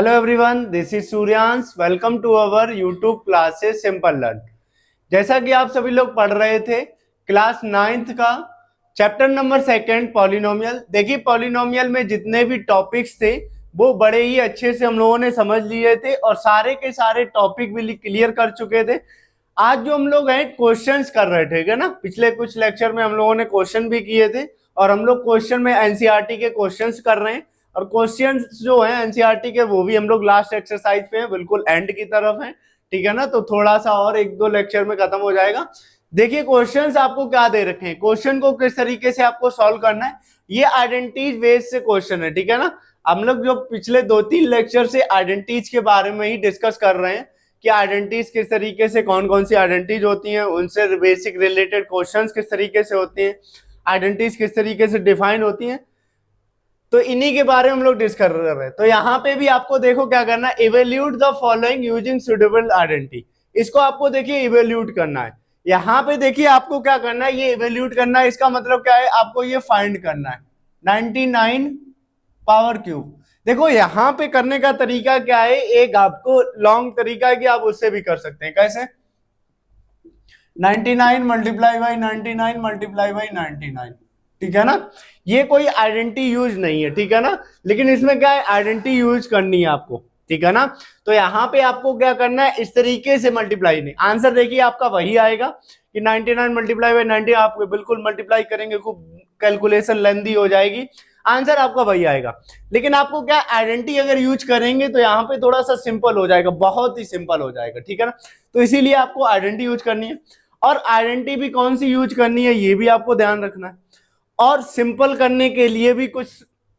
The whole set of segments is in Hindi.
Hello everyone, this is Suryansh. Welcome to our YouTube classes simple learn. जैसा कि आप सभी लोग पढ़ रहे थे क्लास 9th का चैप्टर नंबर 2 पॉलिनोमियल। देखिए, पॉलिनोमियल में जितने भी टॉपिक्स थे वो बड़े ही अच्छे से हम लोगों ने समझ लिए थे और सारे के सारे टॉपिक भी क्लियर कर चुके थे। आज जो हम लोग हैं क्वेश्चंस कर रहे थे, ठीक है ना। पिछले कुछ लेक्चर में हम लोगों ने क्वेश्चन भी किए थे और हम लोग क्वेश्चन में एनसीईआरटी के क्वेश्चंस कर रहे हैं और क्वेश्चंस जो है एनसीईआरटी के वो भी हम लोग लास्ट एक्सरसाइज पे हैं, बिल्कुल एंड की तरफ है, ठीक है ना। तो थोड़ा सा और एक दो लेक्चर में खत्म हो जाएगा। देखिए, क्वेश्चंस आपको क्या दे रखे हैं, क्वेश्चन को किस तरीके से आपको सॉल्व करना है, ये आइडेंटिटीज बेस से क्वेश्चन है, ठीक है ना। हम लोग जो पिछले 2-3 लेक्चर से आइडेंटिटीज के बारे में ही डिस्कस कर रहे हैं कि आइडेंटिटीज किस तरीके से, कौन कौन सी आइडेंटिटीज होती हैं, उनसे बेसिक रिलेटेड क्वेश्चंस किस तरीके से होते हैं, आइडेंटिटीज किस तरीके से डिफाइन होती हैं, तो इन्हीं के बारे में हम लोग डिस्कस कर रहे हैं। तो यहाँ पे भी आपको देखो क्या करना है, evaluate the following using suitable identity. इसको आपको देखिए इवेल्यूट करना है। यहाँ पे देखिए आपको क्या करना है, ये इवेल्यूट करना है। इसका मतलब क्या है, आपको ये फाइंड करना है 99 पावर क्यूब। देखो यहाँ पे करने का तरीका क्या है, एक आपको लॉन्ग तरीका है कि आप उससे भी कर सकते हैं। कैसे? 99 मल्टीप्लाई बाई 99 मल्टीप्लाई बाई 99, ठीक है ना। ये कोई आइडेंटिटी यूज नहीं है, ठीक है ना, लेकिन इसमें क्या है, आइडेंटिटी यूज करनी है आपको, ठीक है ना। तो यहाँ पे आपको क्या करना है, इस तरीके से मल्टीप्लाई नहीं। आंसर देखिए आपका वही आएगा कि 99 मल्टीप्लाई बाई 90। आप बिल्कुल मल्टीप्लाई करेंगे, खूब कैलकुलेशन लेंदी हो जाएगी, आंसर आपका वही आएगा। लेकिन आपको क्या, आइडेंटिटी अगर यूज करेंगे तो यहाँ पे थोड़ा सा सिंपल हो जाएगा, बहुत ही सिंपल हो जाएगा, ठीक है ना। तो इसीलिए आपको आइडेंटिटी यूज करनी है और आइडेंटिटी भी कौन सी यूज करनी है ये भी आपको ध्यान रखना है। और सिंपल करने के लिए भी कुछ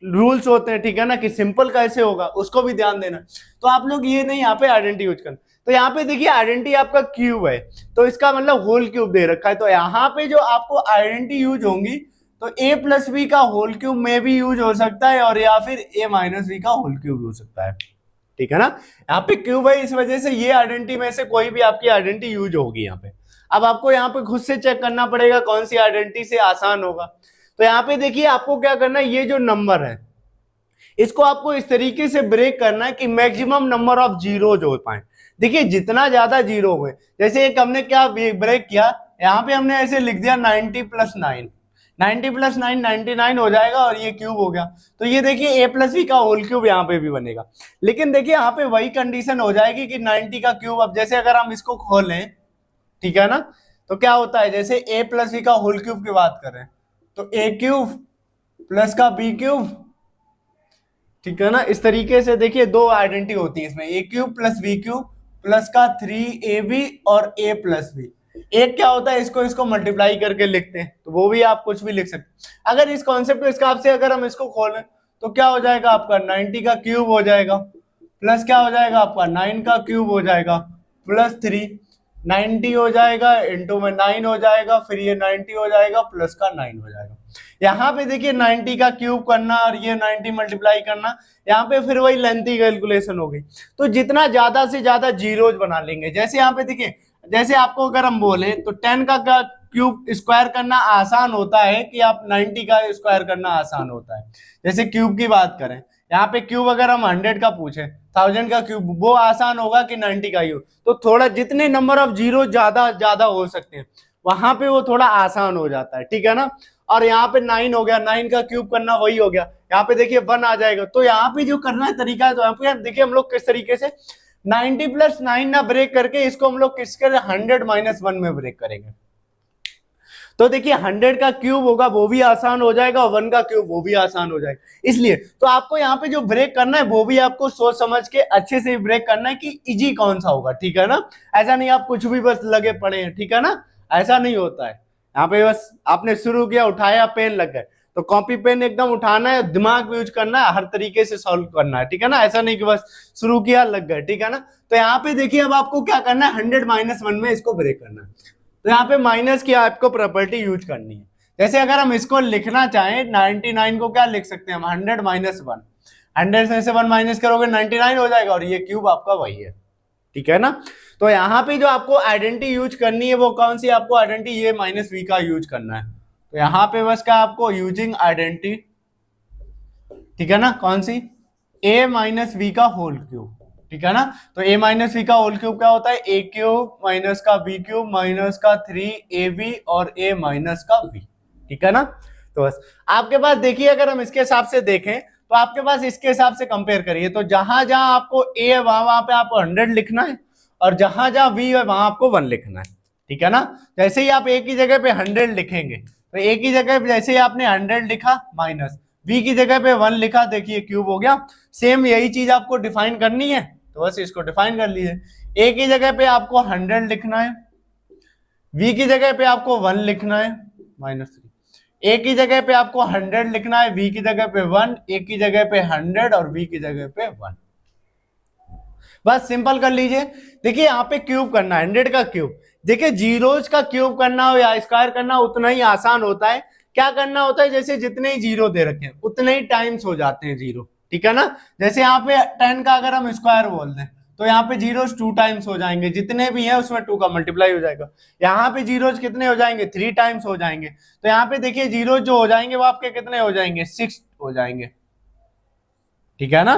रूल्स होते हैं, ठीक है ना, कि सिंपल कैसे होगा उसको भी ध्यान देना। तो आप लोग ये नहीं यहाँ पे आइडेंटिटी यूज करना। तो यहाँ पे देखिए आइडेंटिटी आपका क्यूब है, तो इसका मतलब होल क्यूब दे रखा है। तो यहाँ पे जो आपको आइडेंटिटी यूज होंगी तो a प्लस बी का होल क्यूब में भी यूज हो सकता है और या फिर a माइनस बी का होल क्यूब हो सकता है, ठीक है ना। यहाँ पे क्यूब है, इस वजह से ये आइडेंटिटी में से कोई भी आपकी आइडेंटिटी यूज होगी यहाँ पे। अब आपको यहाँ पे खुद से चेक करना पड़ेगा कौन सी आइडेंटिटी से आसान होगा। तो यहाँ पे देखिए आपको क्या करना है, ये जो नंबर है इसको आपको इस तरीके से ब्रेक करना है कि मैक्सिमम नंबर ऑफ जीरोज हो पाए। देखिए जितना ज्यादा जीरो हुए, जैसे एक हमने क्या ब्रेक किया, यहाँ पे हमने ऐसे लिख दिया 90 प्लस 9, 90 प्लस 9 99 हो जाएगा और ये क्यूब हो गया। तो ये देखिए a प्लस बी का होल क्यूब यहाँ पे भी बनेगा। लेकिन देखिए यहाँ पे वही कंडीशन हो जाएगी कि 90 का क्यूब, अब जैसे अगर हम इसको खोलें, ठीक है ना, तो क्या होता है, जैसे a प्लस बी का होल क्यूब की बात करें तो a क्यूब प्लस का b क्यूब, ठीक है ना। इस तरीके से देखिए दो आइडेंटिटी होती है इसमें, a cube plus b cube plus का 3ab और a प्लस b। एक क्या होता है, इसको मल्टीप्लाई करके लिखते हैं, तो वो भी आप कुछ भी लिख सकते हैं। अगर इस कॉन्सेप्ट इसका आपसे अगर हम इसको खोलें तो क्या हो जाएगा, आपका 90 का क्यूब हो जाएगा प्लस क्या हो जाएगा, आपका 9 का क्यूब हो जाएगा प्लस 3, 90 हो जाएगा इंटू में 9 हो जाएगा, फिर ये 90 हो जाएगा प्लस का 9 हो जाएगा। यहाँ पे देखिए 90 का क्यूब करना और ये 90 मल्टीप्लाई करना, यहाँ पे फिर वही लेंथी कैलकुलेशन हो गई। तो जितना ज्यादा से ज्यादा जीरोज बना लेंगे, जैसे यहाँ पे देखिए, जैसे आपको अगर हम बोले तो 10 का क्यूब स्क्वायर करना आसान होता है कि आप 90 का स्क्वायर करना आसान होता है। जैसे क्यूब की बात करें, यहाँ पे क्यूब अगर हम 100 का पूछे, 1000 का क्यूब, वो आसान होगा कि 90 का क्यूब। तो थोड़ा जितने नंबर ऑफ जीरो ज्यादा ज्यादा हो सकते हैं वहां पे वो थोड़ा आसान हो जाता है, ठीक है ना। और यहाँ पे 9 हो गया, 9 का क्यूब करना वही हो गया, यहाँ पे देखिए 1 आ जाएगा। तो यहाँ पे जो करना है तरीका है, तो यहाँ पे देखिए हम लोग किस तरीके से 90 प्लस 9 ना ब्रेक करके इसको हम लोग किसके 100 माइनस 1 में ब्रेक करेंगे। तो देखिए 100 का क्यूब होगा वो भी आसान हो जाएगा और 1 का क्यूब वो भी आसान हो जाएगा। इसलिए तो आपको यहाँ पे जो ब्रेक करना है वो भी आपको सोच समझ के अच्छे से ब्रेक करना है कि इजी कौन सा होगा, ठीक है ना। ऐसा नहीं आप कुछ भी बस लगे पड़े हैं, ठीक है ना, ऐसा नहीं होता है। यहाँ पे बस आपने शुरू किया, उठाया, पेन लग गए, तो कॉपी पेन एकदम उठाना है, दिमाग भी यूज करना है, हर तरीके से सॉल्व करना है, ठीक है ना। ऐसा नहीं कि बस शुरू किया लग गए, ठीक है ना। तो यहाँ पे देखिए अब आपको क्या करना है, 100 माइनस 1 में इसको ब्रेक करना है। तो यहाँ पे माइनस की आपको प्रॉपर्टी यूज करनी है। जैसे अगर हम इसको लिखना चाहें 99 को क्या लिख सकते हैं हम, 100 माइनस 1, 100 में से 1 माइनस करोगे 99 हो जाएगा और ये क्यूब आपका वही है, ठीक है ना। तो यहाँ पे जो आपको आइडेंटिटी यूज करनी है वो कौन सी आपको आइडेंटिटी, ये माइनस वी का यूज करना है। तो यहाँ पे बस क्या आपको यूजिंग आइडेंटिटी, ठीक है ना, कौन सी, ए माइनस बी का होल क्यूब, ठीक है ना। तो ए माइनस बी का होल क्यूब क्या होता है, ए क्यूब माइनस का बी क्यूब माइनस का 3ab और ए माइनस का बी, ठीक है ना। तो बस आपके पास देखिए, अगर हम इसके हिसाब से देखें तो आपके पास इसके हिसाब से कंपेयर करिए, तो जहां जहां आपको ए है वहां पे आपको 100 लिखना है, और जहां जहां बी है वहां आपको 1 लिखना है, ठीक है ना। जैसे ही आप ए की जगह पे 100 लिखेंगे, तो ए की जगह पे जैसे ही आपने 100 लिखा माइनस, बी की जगह पे 1 लिखा, देखिए क्यूब हो गया। सेम यही चीज आपको डिफाइन करनी है, तो बस इसको डिफाइन कर लीजिए। ए की जगह पे आपको 100 लिखना है, बी की जगह पे आपको 1 लिखना है -3, ए की जगह पे आपको 100 लिखना है, बी की जगह पे 1, ए की जगह पे 100 और बी की जगह पे 1। बस सिंपल कर लीजिए। देखिए यहाँ पे क्यूब करना है 100 का क्यूब, देखिए जीरोज का क्यूब करना हो या स्क्वायर करना उतना ही आसान होता है। क्या करना होता है, जैसे जितने ही जीरो दे रखे हैं उतने ही टाइम्स हो जाते हैं जीरो, ठीक है ना। जैसे यहाँ पे 10 का अगर हम स्क्वायर बोल दें तो यहाँ पे जीरोज 2 टाइम्स हो जाएंगे, जितने भी हैं उसमें 2 का मल्टीप्लाई हो जाएगा। यहाँ पे जीरोज कितने हो जाएंगे, 3 टाइम्स हो जाएंगे। तो यहाँ पे देखिए जीरोज जो हो जाएंगे वो आपके कितने हो जाएंगे, 6 हो जाएंगे, ठीक है ना।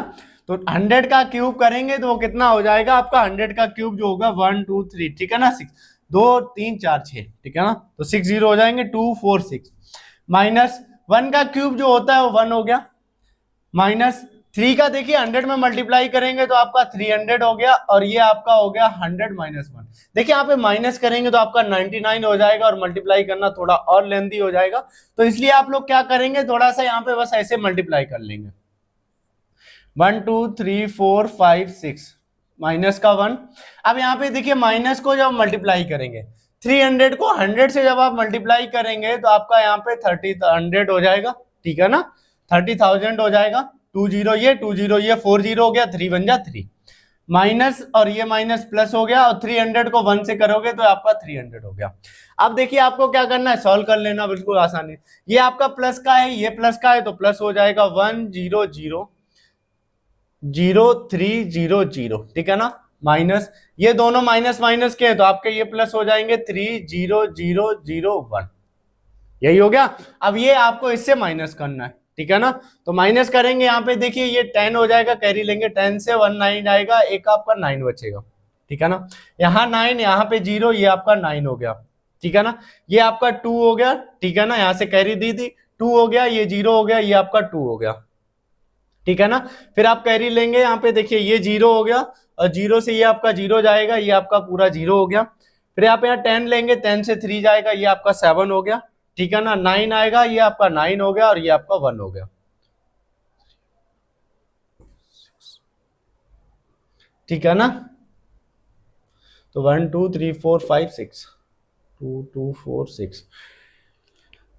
तो 100 का क्यूब करेंगे तो वो कितना हो जाएगा आपका, 100 का क्यूब जो होगा 1 2 3, ठीक है ना, 6 2 3 4 6, ठीक है ना। तो 6 जीरो हो जाएंगे, 2 4 6 माइनस 1 का क्यूब जो होता है वो 1 हो गया, माइनस 3 का देखिए 100 में मल्टीप्लाई करेंगे तो आपका 300 हो गया, और ये आपका हो गया 100 माइनस 1। देखिए यहाँ पे माइनस करेंगे तो आपका 99 हो जाएगा, और मल्टीप्लाई करना थोड़ा और लेंथी हो जाएगा, तो इसलिए आप लोग क्या करेंगे, थोड़ा सा यहाँ पे बस ऐसे मल्टीप्लाई कर लेंगे। 1 2 3 4 5 6 माइनस का 1। अब यहाँ पे देखिए माइनस को जब मल्टीप्लाई करेंगे, 300 को 100 से जब आप मल्टीप्लाई करेंगे तो आपका यहाँ पे 30 हो जाएगा, ठीक है ना, 30,000 हो जाएगा। 2 जीरो ये 2 जीरो ये 4 जीरो हो गया, 3 बन जा 3 माइनस, और ये माइनस प्लस हो गया, और 300 को 1 से करोगे तो आपका 300 हो गया। अब देखिए आपको क्या करना है, सॉल्व कर लेना बिल्कुल आसानी। ये आपका प्लस का है, ये प्लस का है, तो प्लस हो जाएगा 1 0 0 0 3 0 0, ठीक है ना, माइनस ये दोनों माइनस माइनस के हैं तो आपके ये प्लस हो जाएंगे 3 0 0 0 1, यही हो गया। अब ये आपको इससे माइनस करना है, ठीक है ना। तो माइनस करेंगे, यहाँ पे देखिए ये 10 हो जाएगा, कैरी लेंगे, 10 से 1 9 आएगा, एक आपका 9 बचेगा, ठीक है ना। यहाँ 9, यहाँ पे 0, ये आपका 9 हो गया, ठीक है ना। ये आपका 2 हो गया, ठीक है ना, यहाँ से कैरी दी थी, 2 हो गया, ये 0 हो गया, ये आपका 2 हो गया, ठीक है ना। फिर आप कैरी लेंगे, यहाँ पे देखिए ये 0 हो गया, और 0 से ये आपका 0 जाएगा, ये आपका पूरा 0 हो गया। फिर आप यहाँ 10 लेंगे, 10 से 3 जाएगा, ये आपका 7 हो गया, ठीक है ना। 9 आएगा, ये आपका 9 हो गया, और ये आपका 1 हो गया, ठीक है ना। तो 1 2 3 4 5 6 2 2 4 6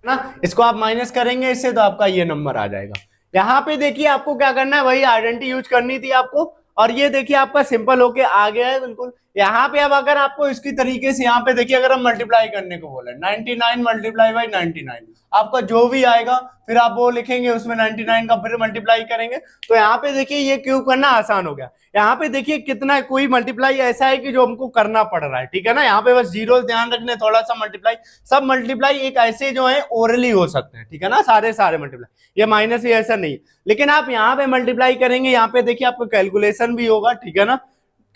ना, इसको आप माइनस करेंगे इससे तो आपका ये नंबर आ जाएगा। यहाँ पे देखिए आपको क्या करना है, वही आइडेंटिटी यूज करनी थी आपको, और ये देखिए आपका सिंपल होके आ गया है बिल्कुल। यहाँ पे अब अगर आपको इसकी तरीके से, यहाँ पे देखिए अगर हम मल्टीप्लाई करने को बोले 99 मल्टीप्लाई बाई 99, आपका जो भी आएगा फिर आप वो लिखेंगे, उसमें 99 का फिर मल्टीप्लाई करेंगे। तो यहाँ पे देखिए ये क्यूब करना आसान हो गया। यहाँ पे देखिए कितना कोई मल्टीप्लाई ऐसा है कि जो हमको करना पड़ रहा है, ठीक है ना। यहाँ पे बस जीरो ध्यान रखने, थोड़ा सा मल्टीप्लाई, सब मल्टीप्लाई एक ऐसे जो है ओरली हो सकते हैं, ठीक है ना, सारे मल्टीप्लाई, ये माइनस ही ऐसा नहीं। लेकिन आप यहाँ पे मल्टीप्लाई करेंगे, यहाँ पे देखिए आपको कैलकुलेशन भी होगा, ठीक है ना,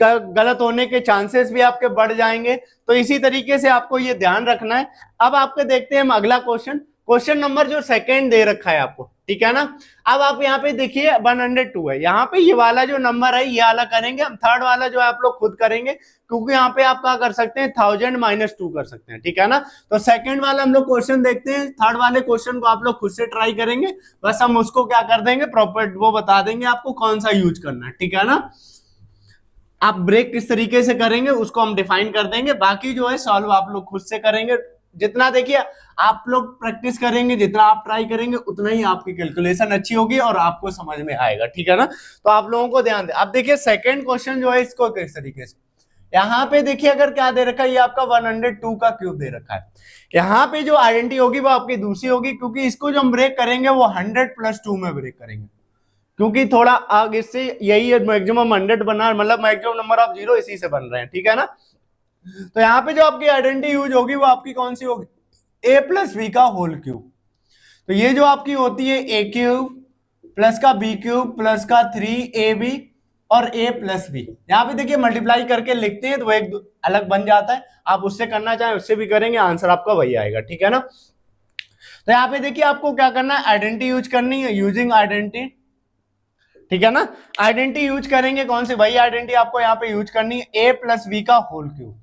गलत होने के चांसेस भी आपके बढ़ जाएंगे। तो इसी तरीके से आपको ये ध्यान रखना है। अब आपके देखते हैं हम अगला क्वेश्चन, क्वेश्चन नंबर जो सेकंड दे रखा है आपको, ठीक है ना। अब आप यहाँ पे देखिए 102 है, यहाँ पे ये वाला जो नंबर है ये वाला करेंगे हम, थर्ड वाला जो है आप लोग खुद करेंगे, क्योंकि यहाँ पे आप क्या कर सकते हैं 1000 माइनस 2 कर सकते हैं, ठीक है ना। तो सेकंड वाला हम लोग क्वेश्चन देखते हैं, थर्ड वाले क्वेश्चन को आप लोग खुद से ट्राई करेंगे, बस हम उसको क्या कर देंगे प्रॉपर वो बता देंगे आपको कौन सा यूज करना है, ठीक है ना। आप ब्रेक किस तरीके से करेंगे उसको हम डिफाइन कर देंगे, बाकी जो है सॉल्व आप लोग खुद से करेंगे। जितना देखिए आप लोग प्रैक्टिस करेंगे, जितना आप ट्राई करेंगे उतना ही आपकी कैलकुलेशन अच्छी होगी और आपको समझ में आएगा, ठीक है ना। तो आप लोगों को ध्यान दे। अब देखिए सेकंड क्वेश्चन जो है इसको किस तरीके से, यहाँ पे देखिए अगर क्या दे रखा है, ये आपका 102 का क्यूब दे रखा है। यहाँ पे जो आइडेंटिटी होगी वो आपकी दूसरी होगी, क्योंकि इसको जो हम ब्रेक करेंगे वो 100 + 2 में ब्रेक करेंगे, क्योंकि थोड़ा आगे से यही मैक्सिमम 100 बना, मतलब मैक्सिमम नंबर ऑफ जीरो इसी से बन रहे हैं, ठीक है ना। तो यहाँ पे जो आपकी आइडेंटिटी यूज होगी वो आपकी कौन सी होगी, a + b का होल क्यूब। तो ये जो आपकी होती है a³ प्लस का बी क्यूब प्लस का 3ab और a प्लस बी। यहाँ पे देखिए मल्टीप्लाई करके लिखते हैं तो एक अलग बन जाता है, आप उससे करना चाहें उससे भी करेंगे, आंसर आपका वही आएगा, ठीक है ना। तो यहाँ पे देखिए आपको क्या करना है, आइडेंटिटी यूज करनी है, यूजिंग आइडेंटिटी, ठीक है ना। आइडेंटिटी यूज करेंगे कौन सी, वही आइडेंटिटी आपको यहाँ पे यूज करनी है, a प्लस बी का होल क्यूब।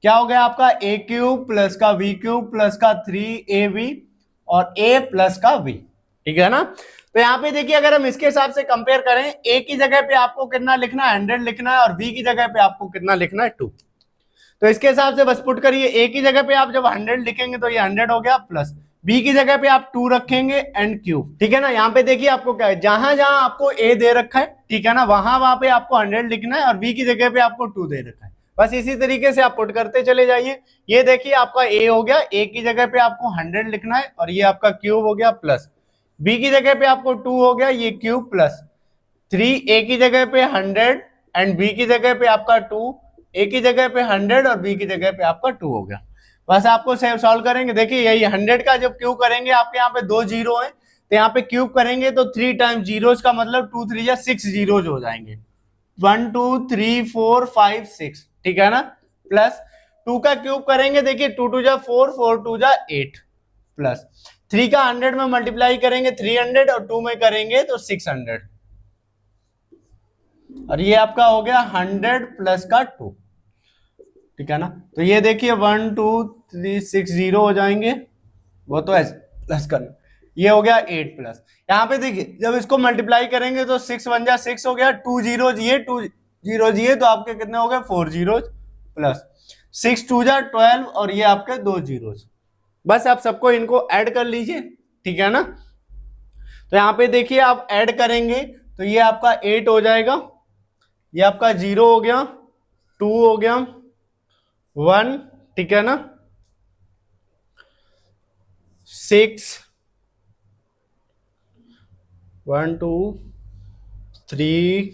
क्या हो गया आपका, a क्यूब प्लस का b क्यूब प्लस का 3ab और a प्लस का b, ठीक है ना। तो यहाँ पे देखिए अगर हम इसके हिसाब से कंपेयर करें, a की जगह पे आपको कितना लिखना है 100 लिखना है, और b की जगह पे आपको कितना लिखना है 2। तो इसके हिसाब से बस पुट करिए, a की जगह पे आप जब 100 लिखेंगे तो ये 100 हो गया, प्लस b की जगह पे आप 2 रखेंगे एंड क्यूब, ठीक है ना। यहाँ पे देखिए आपको क्या है, जहां जहां आपको a दे रखा है, ठीक है ना, वहां पे आपको 100 लिखना है और b की जगह पे आपको 2 दे रखा है। बस इसी तरीके से आप पुट करते चले जाइए। ये देखिए आपका a हो गया, a की जगह पे आपको 100 लिखना है और ये आपका क्यूब हो गया, प्लस b की जगह पे आपको 2 हो गया, ये क्यूब प्लस 3, a की जगह पे 100 एंड b की जगह पे आपका 2, a की जगह पे 100 और b की जगह पे आपका 2 हो गया। बस आपको सेव सॉल्व करेंगे, देखिए यही 100 का जब क्यूब करेंगे आपके यहाँ पे 2 जीरो है, तो यहाँ पे क्यूब करेंगे तो 3 टाइम्स जीरोस का मतलब 2 3 या 6 जीरोस हो जाएंगे, 1 2 3 4 5 6, ठीक है ना। प्लस 2 का क्यूब करेंगे, देखिए 2 2 जा 4 4 2 जा 8, प्लस 3 का 100 में मल्टीप्लाई करेंगे 300 और 2 में करेंगे तो 600, और ये आपका हो गया 100 प्लस का 2, ठीक है ना। तो ये देखिए 1 2 3 6 0 हो जाएंगे, वो तो ऐसे प्लस करना, ये हो गया 8 प्लस। यहाँ पे देखिए जब इसको मल्टीप्लाई करेंगे तो 6 1 जा 6 हो गया, 2 जीरोज ये 2 जीरोज ये, तो आपके कितने हो गए 4 जीरोज, प्लस 6 2 जा 12 और ये आपके 2 जीरोज। बस आप सबको इनको ऐड कर लीजिए, ठीक है ना। तो यहाँ पे देखिए आप ऐड करेंगे तो ये आपका 8 हो जाएगा, ये आपका 0 हो गया, 2 हो गया, 1, ठीक है ना, 6 1 2 3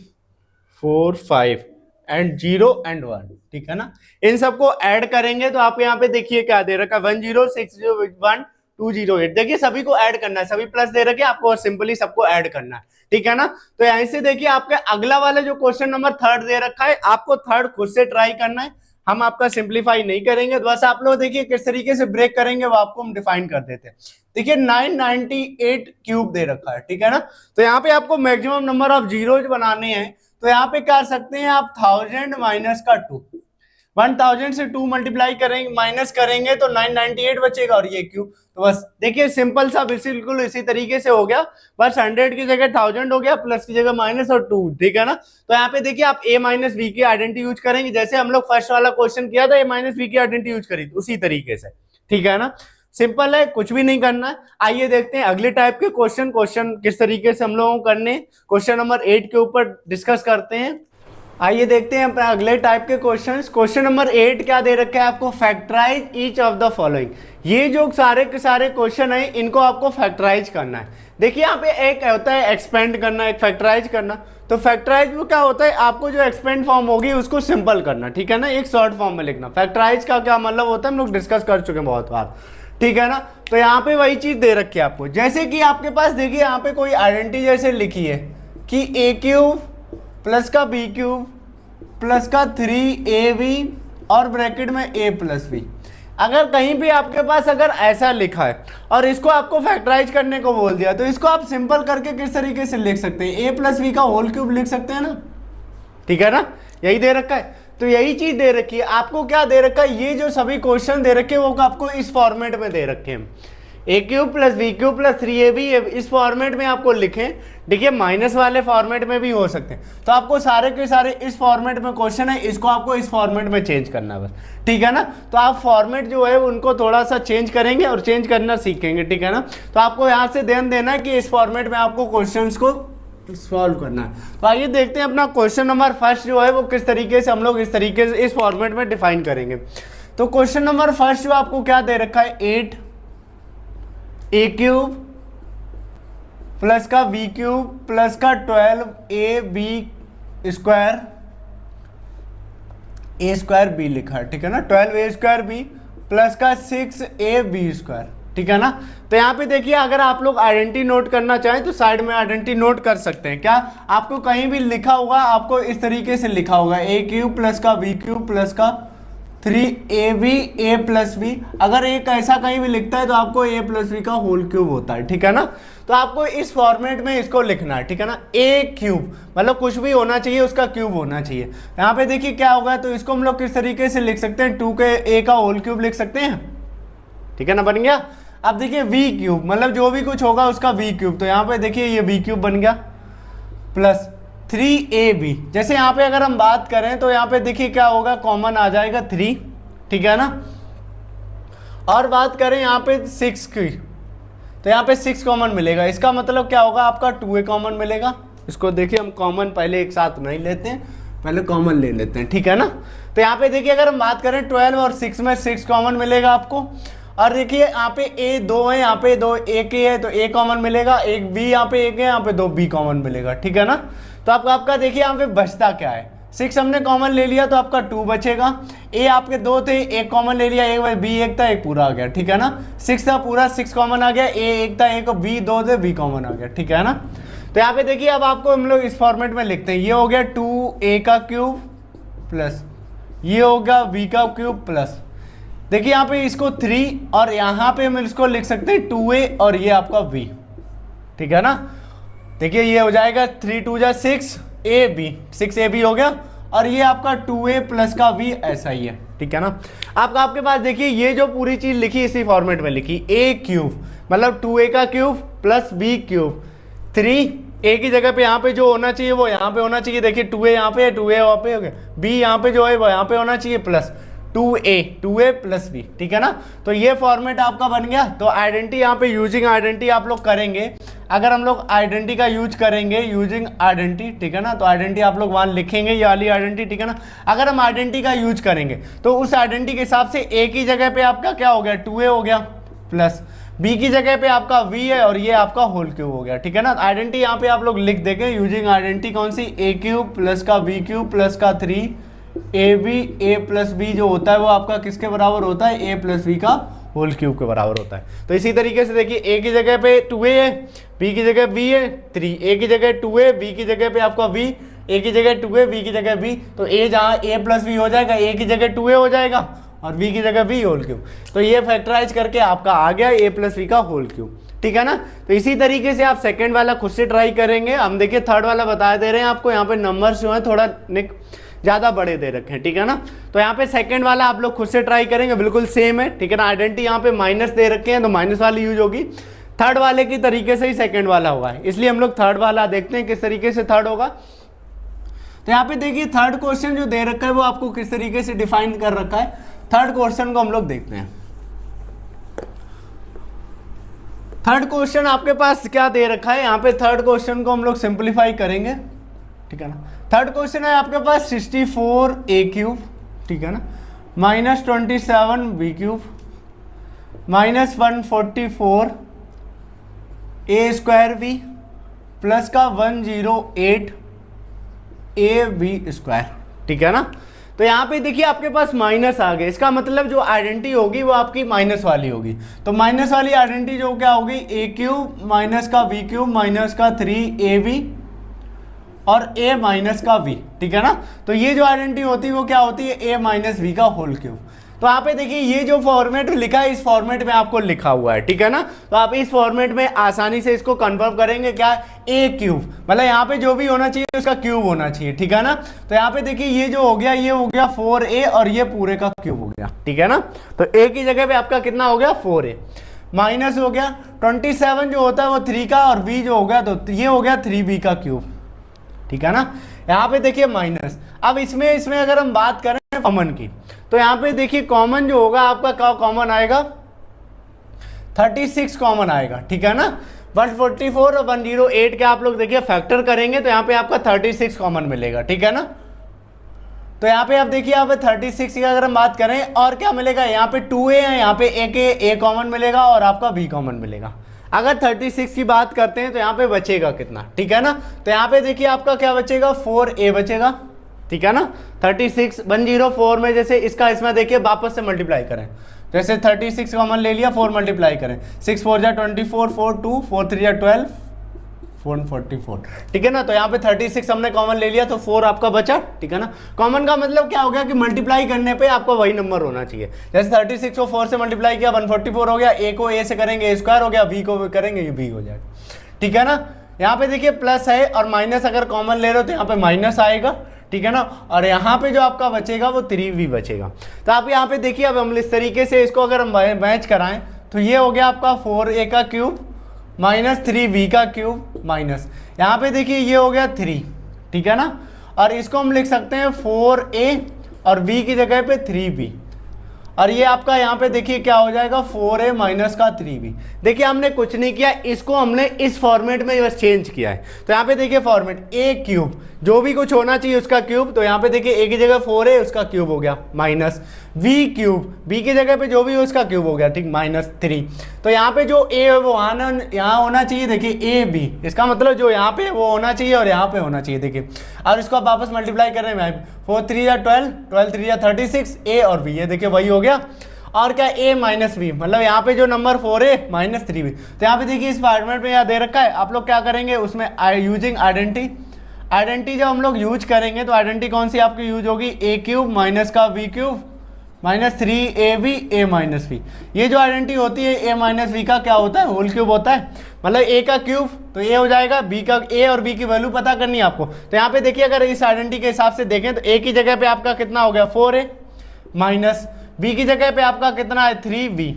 4 5 एंड 0 एंड 1, ठीक है ना। इन सबको ऐड करेंगे तो आप यहाँ पे देखिए क्या दे रखा है 1 0 6 0 1 2 0 8, देखिए सभी को ऐड करना है, सभी प्लस दे रखे आपको, सिंपली सबको ऐड करना है, ठीक है ना। तो यहीं से देखिए आपका अगला वाला जो क्वेश्चन नंबर 3 दे रखा है, आपको 3 खुद से ट्राई करना है, हम आपका सिंप्लीफाई नहीं करेंगे। तो बस आप लोग देखिए किस तरीके से ब्रेक करेंगे वो आपको हम डिफाइन कर देते हैं। देखिए 998 क्यूब दे रखा है, ठीक है ना। तो यहाँ पे आपको मैक्सिमम नंबर ऑफ जीरोज बनाने हैं, तो यहाँ पे कर सकते हैं आप 1000 माइनस का 2, 1000 से 2 मल्टीप्लाई करेंगे माइनस करेंगे तो 998 बचेगा और ये क्यूब। तो बस देखिए सिंपल सा बिल्कुल इसी तरीके से हो गया, बस 100 की जगह 1000 हो गया, प्लस की जगह माइनस और 2, ठीक है ना। तो यहाँ पे देखिए आप a माइनस बी की आइडेंटिटी यूज करेंगे, जैसे हम लोग फर्स्ट वाला क्वेश्चन किया था a माइनस बी की आइडेंटिटी यूज करी उसी तरीके से, ठीक है ना। सिंपल है, कुछ भी नहीं करना है। आइए देखते हैं अगले टाइप के क्वेश्चन किस तरीके से हम लोगों को करने, क्वेश्चन नंबर 8 के ऊपर डिस्कस करते हैं। आइए देखते हैं अपने अगले टाइप के क्वेश्चंस। क्वेश्चन नंबर 8 क्या दे रखा है आपको, factorize each of the following. ये जो सारे के सारे क्वेश्चन है इनको आपको फैक्टराइज करना है। देखिए यहाँ पे एक होता है एक्सपेंड करना, एक फैक्टराइज करना। तो फैक्टराइज में क्या होता है, आपको जो एक्सपेंड फॉर्म होगी उसको सिंपल करना, ठीक है ना, एक शॉर्ट फॉर्म में लिखना। फैक्टराइज का क्या मतलब होता है हम लोग डिस्कस कर चुके हैं बहुत बार, ठीक है ना। तो यहाँ पे वही चीज दे रखी है आपको, जैसे कि आपके पास देखिए यहाँ पे कोई आइडेंटिटी जैसे लिखी है कि ए क्यूब प्लस का बी क्यूब प्लस का 3ab और ब्रैकेट में a प्लस बी। अगर कहीं भी आपके पास अगर ऐसा लिखा है और इसको आपको फैक्टराइज करने को बोल दिया, तो इसको आप सिंपल करके किस तरीके से लिख सकते हैं, a प्लस बी का होल क्यूब लिख सकते हैं ना, ठीक है ना, यही दे रखा है। तो यही चीज दे रखी है आपको, क्या दे रखा है, ये जो सभी क्वेश्चन दे रखे हैं वो आपको इस फॉर्मेट में दे रखे हैं, a cube plus b cube plus 3ab, इस फॉर्मेट में आपको लिखें। देखिए माइनस वाले फॉर्मेट में भी हो सकते हैं, तो आपको सारे के सारे इस फॉर्मेट में क्वेश्चन है, इसको आपको इस फॉर्मेट में चेंज करना है बस, ठीक है ना। तो आप फॉर्मेट जो है उनको थोड़ा सा चेंज करेंगे और चेंज करना सीखेंगे, ठीक है ना। तो आपको यहाँ से ध्यान देना है कि इस फॉर्मेट में आपको क्वेश्चंस को सॉल्व करना है। तो आइए देखते हैं अपना क्वेश्चन नंबर फर्स्ट जो है वो किस तरीके से हम लोग इस तरीके से इस फॉर्मेट में डिफाइन करेंगे। तो क्वेश्चन नंबर फर्स्ट जो आपको क्या दे रखा है, 8 ए क्यूब प्लस का बी क्यूब प्लस का 12ab square a square B लिखा है, ठीक है ना, 12a स्क्वायर बी प्लस का 6ab स्क्वायर, ठीक है ना। तो यहाँ पे देखिए अगर आप लोग आइडेंटिटी नोट करना चाहें तो साइड में आइडेंटिटी नोट कर सकते हैं। क्या आपको कहीं भी लिखा होगा, आपको इस तरीके से लिखा होगा ए क्यूब प्लस का बी क्यूब प्लस का 3ab a प्लस बी। अगर एक ऐसा कहीं भी लिखता है तो आपको a प्लस बी का होल क्यूब होता है, ठीक है ना। तो आपको इस फॉर्मेट में इसको लिखना है, ठीक है ना। a क्यूब मतलब कुछ भी होना चाहिए उसका क्यूब होना चाहिए। यहाँ पे देखिए क्या होगा, तो इसको हम लोग किस तरीके से लिख सकते हैं, 2 के a का होल क्यूब लिख सकते हैं, ठीक है ना, बन गया। अब देखिए v क्यूब मतलब जो भी कुछ होगा उसका v क्यूब, तो यहाँ पे देखिए ये v क्यूब बन गया प्लस 3ab। जैसे यहाँ पे अगर हम बात करें तो यहाँ पे देखिए क्या होगा, कॉमन आ जाएगा 3, ठीक है ना। और बात करें यहाँ पे 6 की, तो यहाँ पे 6 कॉमन मिलेगा। इसका मतलब क्या होगा, आपका 2a कॉमन मिलेगा। इसको देखिए हम कॉमन पहले एक साथ नहीं लेते हैं, पहले कॉमन ले लेते हैं, ठीक है ना। तो यहाँ पे देखिए अगर हम बात करें 12 और 6 में 6 कॉमन मिलेगा आपको। और देखिए यहाँ पे a 2 है, यहाँ पे 2 एक ही है तो a कॉमन मिलेगा, एक b यहाँ पे एक है, यहाँ पे 2 b कॉमन मिलेगा, ठीक है ना। तो आपका देखिए यहाँ पे बचता क्या है, 6 हमने कॉमन ले लिया तो आपका 2 बचेगा। a आपके 2 थे, एक कॉमन ले लिया, एक b एक था, एक पूरा आ गया, ठीक है ना। 6 था पूरा, 6 कॉमन आ गया, a एक था, एक b 2 थे, b कॉमन आ गया, ठीक है ना। तो यहाँ पे देखिए अब आपको हम लोग इस फॉर्मेट में लिखते हैं, ये हो गया 2a का क्यूब प्लस ये होगा v का क्यूब प्लस, देखिए यहाँ पे इसको 3 और यहाँ पे हम इसको लिख सकते हैं 2a और ये आपका v, ठीक है ना। देखिए ये हो जाएगा 3 2 जा 6ab, 6ab हो गया और ये आपका 2a प्लस का v ऐसा ही है, ठीक है ना। आपके पास देखिए ये जो पूरी चीज लिखी इसी फॉर्मेट में लिखी, a क्यूब मतलब 2a का cube plus b cube 3 a की जगह पे यहाँ पे जो होना चाहिए वो यहाँ पे होना चाहिए, देखिए 2a यहाँ पे है, 2a वहाँ पे हो गया, b यहाँ पे जो है वो यहाँ पे होना चाहिए प्लस 2a प्लस b, ठीक है ना। तो ये फॉर्मेट आपका बन गया। तो आइडेंटिटी यहाँ पे यूजिंग आइडेंटिटी आप लोग करेंगे, अगर हम लोग आइडेंटिटी का यूज करेंगे यूजिंग आइडेंटिटी, ठीक है ना, तो आइडेंटिटी आप लोग वहाँ लिखेंगे ये वाली आइडेंटिटी, ठीक है ना। अगर हम आइडेंटिटी का यूज करेंगे तो उस आइडेंटिटी के हिसाब से a की जगह पे आपका क्या हो गया 2a हो गया प्लस b की जगह पे आपका v है और ये आपका होल क्यूब हो गया, ठीक है ना। आइडेंटिटी यहाँ पे आप लोग लिख देंगे यूजिंग आइडेंटिटी कौन सी, a क्यूब प्लस का b क्यूब प्लस का 3ab a प्लस b जो होता है वो आपका किसके बराबर होता है, a प्लस b का होल क्यूब के बराबर होता है। तो इसी तरीके से देखिए a की जगह पे 2a है, b की जगह b है 3, a की जगह 2a, b की जगह पे आपका v, a की जगह 2a, b की जगह b, तो a जहाँ a प्लस b हो जाएगा a की जगह 2a हो जाएगा और b की जगह b होल क्यूब। तो ये फैक्टराइज करके आपका आ गया a प्लस b का होल क्यूब, ठीक है ना। तो इसी तरीके से आप सेकंड वाला खुद से ट्राई करेंगे। हम देखिए थर्ड वाला बता दे रहे हैं आपको, यहाँ पे नंबर्स जो है थोड़ा ज़्यादा बड़े दे रखे हैं, ठीक है ना। तो यहाँ पे सेकंड वाला आप लोग खुद से ट्राई करेंगे, बिल्कुल सेम है, ठीक है ना। आइडेंटिटी यहाँ पे माइनस दे रखे हैं तो माइनस वाली यूज होगी, थर्ड वाले की तरीके से ही सेकंड वाला होगा, इसलिए हम लोग थर्ड वाला देखते हैं किस तरीके से थर्ड होगा। तो यहाँ पे देखिए थर्ड क्वेश्चन जो दे रखा है वो आपको किस तरीके से डिफाइन कर रखा है। थर्ड क्वेश्चन को हम लोग देखते हैं। थर्ड क्वेश्चन आपके पास क्या दे रखा है, यहाँ पे थर्ड क्वेश्चन को हम लोग सिंप्लीफाई करेंगे, ठीक है ना। थर्ड क्वेश्चन है आपके पास 64a क्यूब, ठीक है ना, minus 27b cube minus 144 a square b plus का 108 ab स्क्वायर, ठीक है ना। तो यहाँ पे देखिए आपके पास माइनस आ गए, इसका मतलब जो आइडेंटिटी होगी वो आपकी माइनस वाली होगी। तो माइनस वाली आइडेंटिटी जो क्या होगी, a क्यूब माइनस का b क्यूब माइनस का 3ab और a माइनस का v, ठीक है ना। तो ये जो आइडेंटिटी होती है वो क्या होती है, a माइनस v का होल क्यूब। तो यहाँ पे देखिए ये जो फॉर्मेट लिखा है इस फॉर्मेट में आपको लिखा हुआ है, ठीक है ना। तो आप इस फॉर्मेट में आसानी से इसको कन्फर्म करेंगे, क्या a क्यूब मतलब यहाँ पे जो भी होना चाहिए उसका क्यूब होना चाहिए, ठीक है ना। तो यहाँ पे देखिए ये जो हो गया ये हो गया 4a और ये पूरे का क्यूब हो गया, ठीक है ना। तो a की जगह पे आपका कितना हो गया 4a माइनस हो गया 27 जो होता है वो 3 का और v जो हो गया तो ये हो गया 3b का क्यूब, ठीक है ना। यहाँ पे देखिए माइनस, अब इसमें अगर हम बात करें कॉमन की तो यहाँ पे देखिए कॉमन जो होगा आपका क्या कॉमन आएगा 36 कॉमन आएगा, ठीक है ना। 144 और 108 के आप लोग देखिए फैक्टर करेंगे तो यहाँ पे आपका 36 कॉमन मिलेगा, ठीक है ना। तो यहाँ पे आप देखिए यहाँ पे 36 की अगर हम बात करें और क्या मिलेगा, यहाँ पे 2a है, यहाँ पे a कॉमन मिलेगा और आपका b कॉमन मिलेगा। अगर 36 की बात करते हैं तो यहाँ पे बचेगा कितना, ठीक है ना। तो यहाँ पे देखिए आपका क्या बचेगा 4a बचेगा, ठीक है ना। 36 104 में जैसे इसका इसमें देखिए वापस से मल्टीप्लाई करें जैसे 36 कॉमन ले लिया, 4 मल्टीप्लाई करें, 6 4 जा 24, 4 2, 4 3 जा 12, 444, ठीक है ना। तो यहाँ पे 36 हमने कॉमन ले लिया तो 4 आपका बचा, ठीक है ना। कॉमन का मतलब क्या हो गया कि मल्टीप्लाई करने पे आपको वही नंबर होना चाहिए। जैसे 36 को 4 से मल्टीप्लाई किया 144 हो गया, ए को ए से करेंगे ए स्क्वायर हो गया, बी को करेंगे ये बी हो जाएगा, ठीक है ना। यहाँ पे देखिए प्लस है और माइनस अगर कॉमन ले रहे हो तो यहाँ पे माइनस आएगा, ठीक है ना। और यहाँ पे जो आपका बचेगा वो 3v बचेगा। तो आप यहाँ पे देखिए अब हम इस तरीके से इसको अगर हम मैच कराएं तो ये हो गया आपका 4a का क्यूब माइनस 3v का क्यूब माइनस यहाँ पे देखिए ये हो गया 3, ठीक है ना। और इसको हम लिख सकते हैं 4a और v की जगह पे 3b, और ये आपका यहाँ पे देखिए क्या हो जाएगा 4a माइनस का 3b। देखिए हमने कुछ नहीं किया, इसको हमने इस फॉर्मेट में बस चेंज किया है। तो यहाँ पे देखिए फॉर्मेट a क्यूब, जो भी कुछ होना चाहिए उसका क्यूब, तो यहाँ पे देखिए a की जगह 4a उसका क्यूब हो गया माइनस v क्यूब, b की जगह पे जो भी हो उसका क्यूब हो गया, ठीक, माइनस 3। तो यहाँ पे जो a है वो यहाँ होना चाहिए, देखिए a b, इसका मतलब जो यहाँ पे वो होना चाहिए और यहाँ पे होना चाहिए, देखिए। और इसको आप वापस मल्टीप्लाई कर रहे हैं, 4 3 या 12, 12 3 या 36, a और b, ये देखिए वही हो गया। और क्या a माइनस बी, मतलब यहाँ पे जो नंबर 4a माइनस 3b। तो यहाँ पे देखिए इस फॉर्मेट में यहाँ दे रखा है, आप लोग क्या करेंगे उसमें यूजिंग आइडेंटिटी जब हम लोग यूज करेंगे तो आइडेंटिटी कौन सी आपकी यूज होगी, a क्यूब माइनस का v cube minus 3ab a minus v। ये जो आइडेंटिटी होती है a माइनस v का क्या होता है, होल क्यूब होता है, मतलब a का क्यूब तो a हो जाएगा, b का a और b की वैल्यू पता करनी है आपको। तो यहाँ पे देखिए अगर इस आइडेंटिटी के हिसाब से देखें तो a की जगह पे आपका कितना हो गया 4a माइनस b की जगह पे आपका कितना है 3v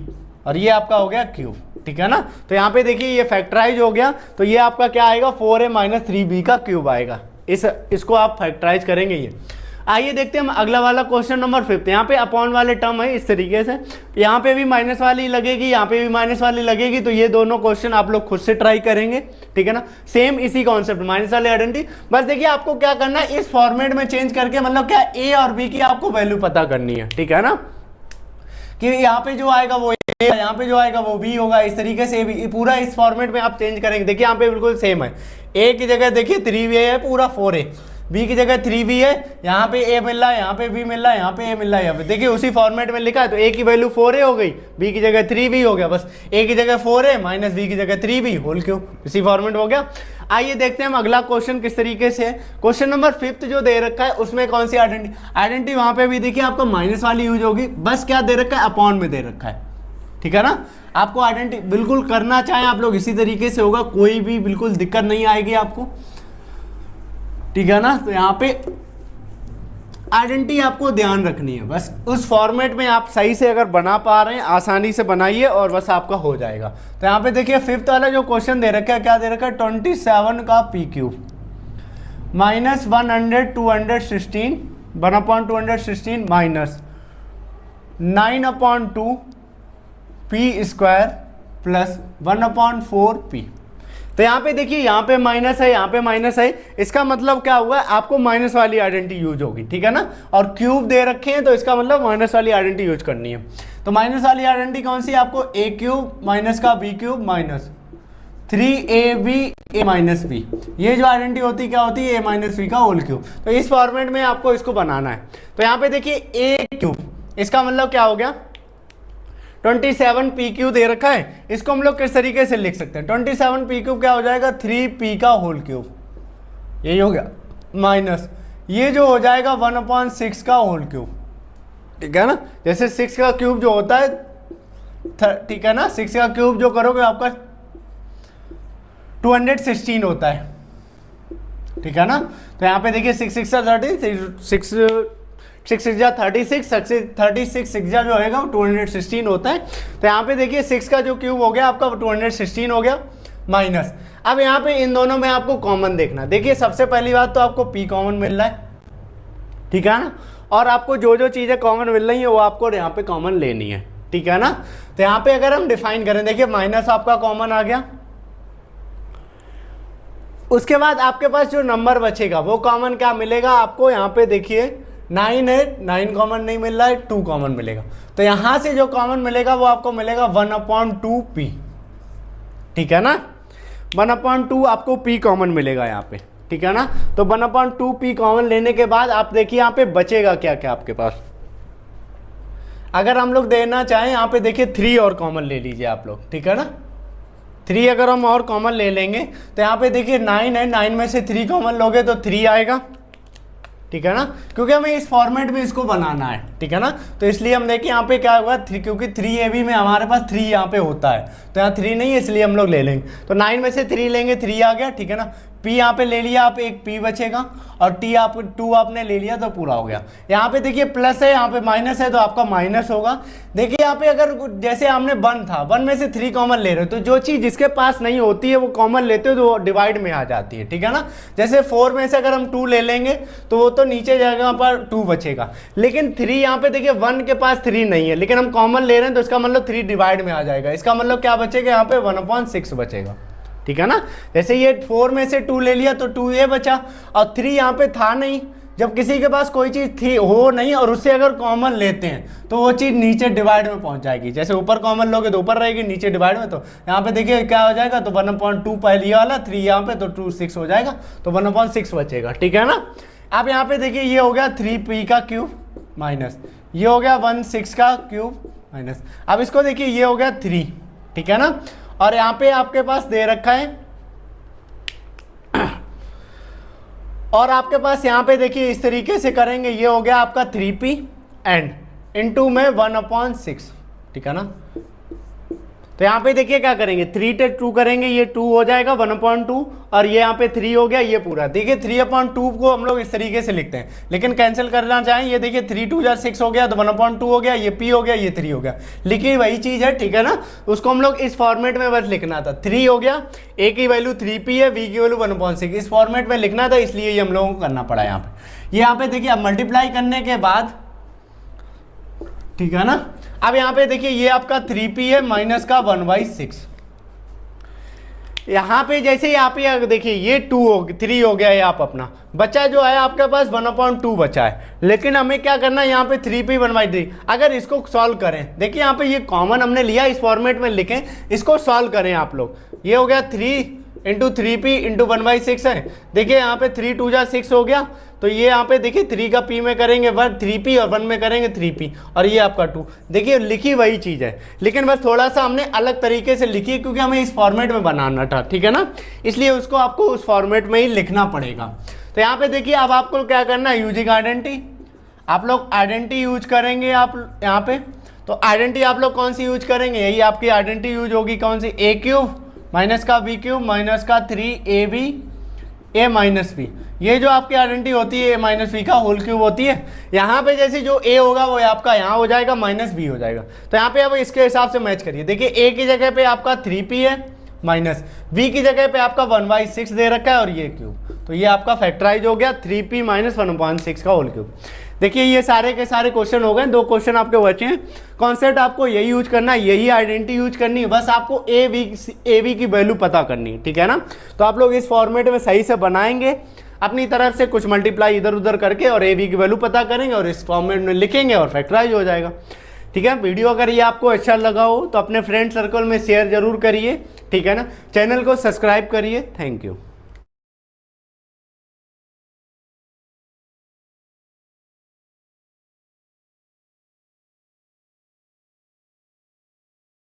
और ये आपका हो गया क्यूब, ठीक है ना। तो यहाँ पे देखिए ये फैक्टराइज हो गया, तो ये आपका क्या आएगा 4a माइनस 3b का क्यूब आएगा। इसको आप फैक्टराइज करेंगे ये। आइए देखते हैं हम अगला वाला क्वेश्चन नंबर 5। यहाँ पे अपॉन वाले टर्म है इस तरीके से, यहाँ पे भी माइनस वाली लगेगी, यहाँ पे भी माइनस वाली लगेगी। तो ये दोनों क्वेश्चन आप लोग खुद से ट्राई करेंगे, ठीक है ना। सेम इसी कॉन्सेप्ट माइनस वाली आइडेंटिटी, बस देखिए आपको क्या करना है इस फॉर्मेट में चेंज करके, मतलब क्या a और b की आपको वैल्यू पता करनी है, ठीक है ना। कि यहाँ पे जो आएगा वो a, यहाँ पे जो आएगा वो b होगा, इस तरीके से भी पूरा इस फॉर्मेट में आप चेंज करेंगे। देखिए यहाँ पे बिल्कुल सेम है, a की जगह देखिए 3a है पूरा 4a, b की जगह 3b है, यहाँ पे a मिल रहा है, यहाँ पे b मिल रहा है, यहाँ पे a मिल रहा है, यहाँ पे देखिए उसी फॉर्मेट में लिखा है। तो a की वैल्यू 4a हो गई, b की जगह 3b हो गया, बस a की जगह 4a माइनस b की जगह 3b होल क्यूब, इसी फॉर्मेट हो गया। आइए देखते हैं हम अगला क्वेश्चन किस तरीके से है। क्वेश्चन नंबर 5 जो दे रखा है उसमें कौन सी आइडेंटिटी वहां पे भी देखिए आपको माइनस वाली यूज होगी, बस क्या दे रखा है अपॉन में दे रखा है, ठीक है ना। आपको आइडेंटिटी बिल्कुल करना चाहें आप लोग इसी तरीके से होगा, कोई भी बिल्कुल दिक्कत नहीं आएगी आपको, ठीक है ना। तो यहाँ पे आइडेंटिटी आपको ध्यान रखनी है, बस उस फॉर्मेट में आप सही से अगर बना पा रहे हैं आसानी से बनाइए और बस आपका हो जाएगा। तो यहाँ पे देखिए 5th वाला जो क्वेश्चन दे रखा है, क्या दे रखा है 27 का p cube minus 100 216 1/216 minus 9/2 p square plus 1/4p। तो यहाँ पे देखिए यहाँ पे माइनस है, यहाँ पे माइनस है, इसका मतलब क्या हुआ आपको माइनस वाली आइडेंटिटी यूज होगी, ठीक है ना। और क्यूब दे रखे हैं तो इसका मतलब माइनस वाली आइडेंटिटी यूज करनी है। तो माइनस वाली आइडेंटिटी कौन सी, आपको a क्यूब माइनस का b cube minus 3ab a minus b, ये जो आइडेंटिटी होती है क्या होती है a माइनस b का होल क्यूब। तो इस फॉर्मेट में आपको इसको बनाना है। तो यहाँ पे देखिए a क्यूब, इसका मतलब क्या हो गया 27 पी क्यू दे रखा है, इसको हम लोग किस तरीके से लिख सकते हैं 27 पी क्यूब क्या हो जाएगा 3p का होल क्यूब, यही हो गया माइनस ये जो हो जाएगा 1/6 का होल क्यूब, ठीक है ना। जैसे 6 का क्यूब जो होता है, ठीक है ना, 6 का क्यूब जो करोगे आपका 216 होता है, ठीक है ना। तो यहाँ पे देखिए 6 6 30 6 6 जा 36 36 6 जा जो होगा 216 होता है। तो यहाँ पे देखिए 6 का जो क्यूब हो गया आपका 216 हो गया माइनस। अब यहाँ पे इन दोनों में आपको कॉमन देखना, देखिए सबसे पहली बात तो आपको p कॉमन मिल रहा है, ठीक है ना। और आपको जो जो चीज़ें कॉमन मिल रही है वो आपको यहाँ पे कॉमन लेनी है, ठीक है ना। तो यहाँ पे अगर हम डिफाइन करें, देखिए माइनस आपका कॉमन आ गया, उसके बाद आपके पास जो नंबर बचेगा वो कॉमन क्या मिलेगा आपको, यहाँ पे देखिए 9 है, 9 कॉमन नहीं मिल रहा है, 2 कॉमन मिलेगा। तो यहाँ से जो कॉमन मिलेगा वो आपको मिलेगा 1/2p, ठीक है ना। 1/2 आपको p कॉमन मिलेगा यहाँ पे, ठीक है ना। तो 1/2p कॉमन लेने के बाद आप देखिए यहाँ पे बचेगा क्या क्या आपके पास। अगर हम लोग देना चाहें यहाँ पे देखिए 3 और कॉमन ले लीजिए आप लोग, ठीक है ना। 3 अगर हम और कॉमन ले लेंगे तो यहाँ पे देखिए 9 है, 9 में से 3 कॉमन लोगे तो 3 आएगा, ठीक है ना, क्योंकि हमें इस फॉर्मेट में इसको बनाना है, ठीक है ना। तो इसलिए हम देखिए यहाँ पे क्या होगा 3, क्योंकि 3ab में हमारे पास 3 यहाँ पे होता है, तो यहाँ 3 नहीं है इसलिए हम लोग ले लेंगे। तो 9 में से 3 लेंगे, 3 आ गया, ठीक है ना। p यहाँ पे ले लिया आप, एक p बचेगा, और t आप 2 आपने ले लिया तो पूरा हो गया। यहाँ पे देखिए प्लस है, यहाँ पे माइनस है, तो आपका माइनस होगा। देखिए यहाँ पे अगर जैसे हमने 1 था, 1 में से 3 कॉमन ले रहे हो, तो जो चीज़ जिसके पास नहीं होती है वो कॉमन लेते हो तो वो डिवाइड में आ जाती है, ठीक है ना। जैसे 4 में से अगर हम 2 ले लेंगे तो वो तो नीचे जगह पर 2 बचेगा, लेकिन 3 यहाँ पे देखिए 1 के पास 3 नहीं है, लेकिन हम कॉमन ले रहे हैं तो इसका मतलब 3 डिवाइड में आ जाएगा। इसका मतलब क्या बचेगा, यहाँ पे 1/6 बचेगा, ठीक है ना। जैसे ये 4 में से 2 ले लिया तो 2a बचा, और 3 यहाँ पे था नहीं। जब किसी के पास कोई चीज़ थी हो नहीं और उससे अगर कॉमन लेते हैं तो वो चीज़ नीचे डिवाइड में पहुंच जाएगी। जैसे ऊपर कॉमन लोगे तो ऊपर रहेगी, नीचे डिवाइड में, तो यहाँ पे देखिए क्या हो जाएगा, तो 1/2 पहले वाला, 3 यहाँ पे, तो 2 6 हो जाएगा, तो 1/6 बचेगा, ठीक है ना। अब यहाँ पे देखिए ये हो गया 3p का क्यूब माइनस, ये हो गया 1/6 का क्यूब माइनस। अब इसको देखिए ये हो गया 3, ठीक है ना। और यहाँ पे आपके पास दे रखा है, और आपके पास यहाँ पे देखिए इस तरीके से करेंगे, ये हो गया आपका 3p एंड इनटू में 1/6, ठीक है ना। तो यहाँ पे देखिए क्या करेंगे, 3 से 2 करेंगे, ये 2 हो जाएगा 1/2, और ये यहाँ पे 3 हो गया, ये पूरा। देखिए 3/2 को हम लोग इस तरीके से लिखते हैं, लेकिन कैंसिल करना चाहें, ये देखिए 3 2 जा 6 हो गया, तो 1/2 हो गया, ये p हो गया, ये 3 हो गया। लिखी वही चीज़ है, ठीक है ना। उसको हम लोग इस फॉर्मेट में बस लिखना था। 3 हो गया, a की वैल्यू 3p है, v की वैल्यू 1/6, इस फॉर्मेट में लिखना था, इसलिए ये हम लोगों को करना पड़ा यहाँ पे। यहाँ पे देखिए अब मल्टीप्लाई करने के बाद, ठीक है ना। अब यहाँ पे देखिए ये आपका 3p है माइनस का 1/6। यहाँ पे जैसे यहाँ पे देखिए ये 3 हो गया, ये आप अपना बचा जो है आपके पास 1/2 बचा है, लेकिन हमें क्या करना है, यहाँ पे 3p 1/3। अगर इसको सॉल्व करें, देखिए यहाँ पे ये कॉमन हमने लिया, इस फॉर्मेट में लिखें, इसको सॉल्व करें आप लोग। ये हो गया 3 इंटू 3p इंटू 1/6 है। देखिए यहाँ पे 3 2 जा 6 हो गया, तो ये यहाँ पे देखिए 3 का p में करेंगे 3p और 1 में करेंगे 3p, और ये आपका 2। देखिए लिखी वही चीज़ है, लेकिन बस थोड़ा सा हमने अलग तरीके से लिखी क्योंकि हमें इस फॉर्मेट में बनाना था, ठीक है ना, इसलिए उसको आपको उस फॉर्मेट में ही लिखना पड़ेगा। तो यहाँ पे देखिए अब आपको क्या करना है, यूजिंग आइडेंटिटी, आप लोग आइडेंटिटी यूज करेंगे आप यहाँ पे। तो आइडेंटिटी आप लोग कौन सी यूज करेंगे, यही आपकी आइडेंटिटी यूज होगी, कौन सी, a³ माइनस का b³ माइनस का 3ab a माइनस b। ये जो आपकी आइडेंटिटी होती है a माइनस b का होल क्यूब होती है। यहाँ पे जैसे जो a होगा वो आपका यहाँ हो जाएगा, माइनस b हो जाएगा। तो यहाँ पे अब इसके हिसाब से मैच करिए। देखिए a की जगह पे आपका 3p है माइनस b की जगह पे आपका 1/6 दे रखा है, और ये क्यूब, तो ये आपका फैक्टराइज हो गया 3p माइनस 1/6 का होल क्यूब। देखिए ये सारे के सारे क्वेश्चन हो गए, 2 क्वेश्चन आपके बचे हैं। कॉन्सेप्ट आपको यही यूज करना है, यही आइडेंटिटी यूज करनी है, बस आपको ए वी की वैल्यू पता करनी है, ठीक है ना। तो आप लोग इस फॉर्मेट में सही से बनाएंगे, अपनी तरफ से कुछ मल्टीप्लाई इधर उधर करके और ए वी की वैल्यू पता करेंगे और इस फॉर्मेट में लिखेंगे और फैक्टराइज हो जाएगा, ठीक है। वीडियो अगर ये आपको अच्छा लगा हो तो अपने फ्रेंड सर्कल में शेयर जरूर करिए, ठीक है ना। चैनल को सब्सक्राइब करिए। Thank you.